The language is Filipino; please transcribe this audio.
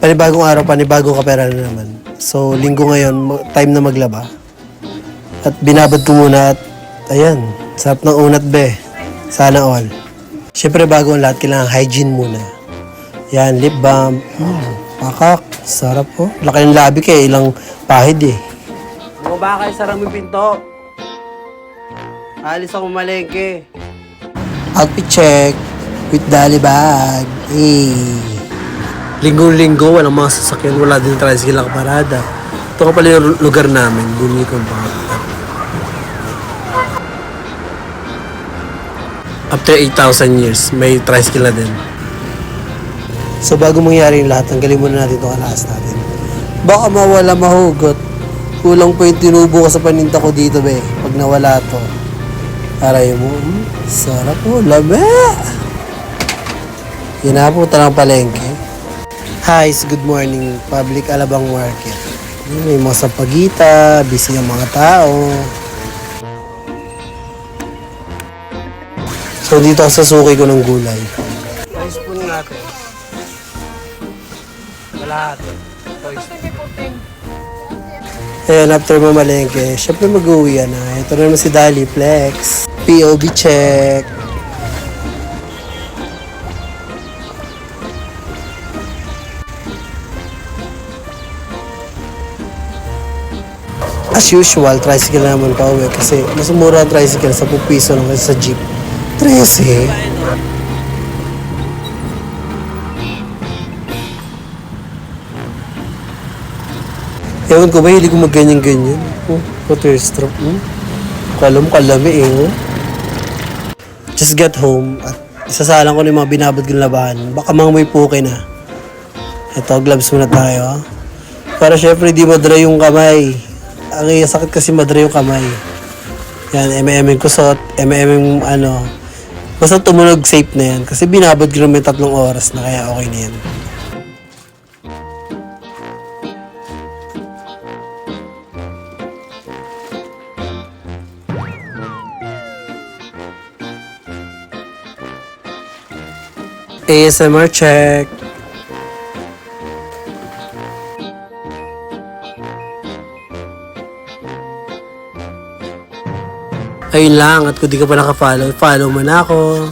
Panibagong araw, panibagong kapera na naman. So, linggo ngayon, time na maglaba. At binabad ko muna at, ayan, sarap ng unat be. Sana all. Siyempre, bago ang lahat, kailangan hygiene muna. Yan, lip balm. Pakak, sarap po. Laki ng labi kaya ilang pahid eh. Bumaba kayo, sarang yung pinto. Alis ako malengke. Outfit check with Dali bag. Hey. Linggo-linggo, walang mga sasakyan, wala din tricycle ang parada. Ito ka pala yung lugar namin, bunyi kong pakakita. After 8,000 years, may tricycle na din. So bago mangyari yung lahat, tanggalin muna natin itong alas natin. Baka mawala, mahugot. Kulang pa yung tinubo ko sa paninta ko dito, be. Pag nawala to. Aray mo, sarap po, labi. Yan na po, tanang palengke. Hi, good morning, Public Alabang Market. May mga sapagita, busy ang mga tao. So dito ako sa suki ko ng gulay. Rice spoon natin. Kalahati. Ayan, after mamalengke, syempre mag-uwi na. Ito na naman si Dali Flex. POV check. As usual, tricycle na naman pa uwi kasi mas mura ang tricycle sa piso lang kasi sa jeep. 13. Ewan ko ba, hindi ko mag-ganyan-ganyan. Water-stroke. Kalami eh. Just got home at isasalang ko na yung mga binabad kong labahan. Baka mga may puke na. Ito, gloves muna tayo. Para syempre di madry yung kamay. Ang sakit kasi madry yung kamay. Yan, M&M kusot, M&M ano. Basta tumunog safe na yan. Kasi binabad ko naman 3 oras na kaya okay na yan. ASMR check. Ayun lang, at kung di ka pa naka-follow, follow mo na ako.